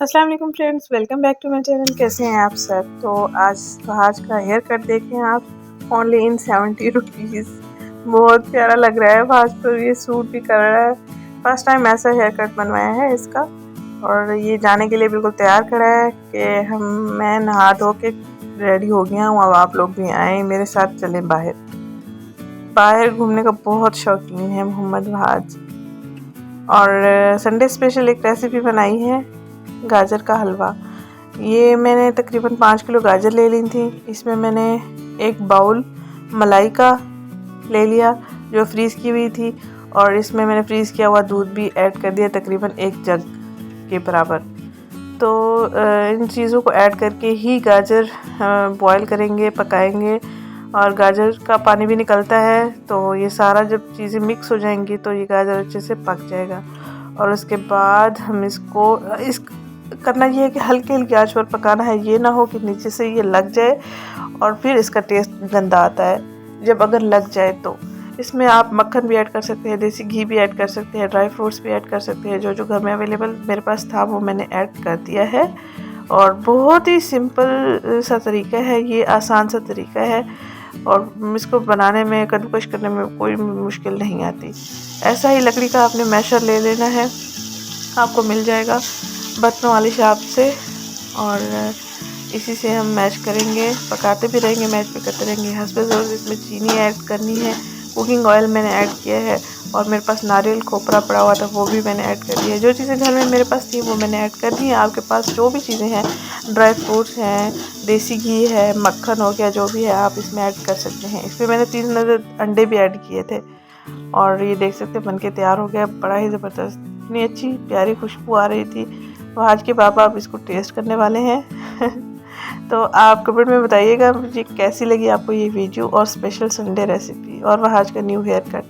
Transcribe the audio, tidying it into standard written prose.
अस्सलाम वालेकुम friends, welcome back to my channel. कैसे हैं आप सब। तो आज का हेयर कट देखें आप, ओनली इन 70 रुपीज़। बहुत प्यारा लग रहा है। आज तो ये सूट भी कर रहा है। फर्स्ट टाइम ऐसा हेयर कट बनवाया है इसका। और ये जाने के लिए बिल्कुल तैयार खड़ा है कि मैं नहा धो के रेडी हो गया हूँ, अब आप लोग भी आए मेरे साथ, चलें बाहर। बाहर घूमने का बहुत शौकीन है मोहम्मद वहाज। और संडे स्पेशल एक रेसिपी बनाई है, गाजर का हलवा। ये मैंने तकरीबन 5 किलो गाजर ले ली थी। इसमें मैंने एक बाउल मलाई का ले लिया जो फ्रीज़ की हुई थी, और इसमें मैंने फ्रीज़ किया हुआ दूध भी ऐड कर दिया, तकरीबन 1 जग के बराबर। तो इन चीज़ों को ऐड करके ही गाजर बॉईल करेंगे, पकाएंगे। और गाजर का पानी भी निकलता है, तो ये सारा जब चीज़ें मिक्स हो जाएंगी तो ये गाजर अच्छे से पक जाएगा। और उसके बाद हम इसको करना ये है कि हल्की हल्की आंच पर पकाना है। ये ना हो कि नीचे से ये लग जाए और फिर इसका टेस्ट गंदा आता है जब अगर लग जाए। तो इसमें आप मक्खन भी ऐड कर सकते हैं, देसी घी भी ऐड कर सकते हैं, ड्राई फ्रूट्स भी ऐड कर सकते हैं। जो जो घर में अवेलेबल मेरे पास था वो मैंने ऐड कर दिया है। और बहुत ही सिंपल सा तरीका है, ये आसान सा तरीका है। और इसको बनाने में, कद्दूकश करने में कोई मुश्किल नहीं आती। ऐसा ही लकड़ी का आपने मैशर ले लेना है, आपको मिल जाएगा बर्तनों वाली शॉप से। और इसी से हम मैश करेंगे, पकाते भी रहेंगे, मैश भी करते रहेंगे। हस्बे ज़रूर इसमें चीनी ऐड करनी है। कुकिंग ऑयल मैंने ऐड किया है, और मेरे पास नारियल खोपरा पड़ा हुआ था वो भी मैंने ऐड कर दिया है। जो चीज़ें घर में मेरे पास थी वो मैंने ऐड कर दी है। आपके पास जो भी चीज़ें हैं, ड्राई फ्रूट्स हैं, देसी घी है, मक्खन हो गया, जो भी है आप इसमें ऐड कर सकते हैं। इसमें मैंने 3 अंडे भी ऐड किए थे। और ये देख सकते हैं बनके तैयार हो गया, बड़ा ही ज़बरदस्त, इतनी अच्छी प्यारी खुशबू आ रही थी। तो आज के पापा अब इसको टेस्ट करने वाले हैं। तो आप कमेंट में बताइएगा मुझे कैसी लगी आपको ये वीडियो और स्पेशल संडे रेसिपी और वह आज का न्यू हेयर कट।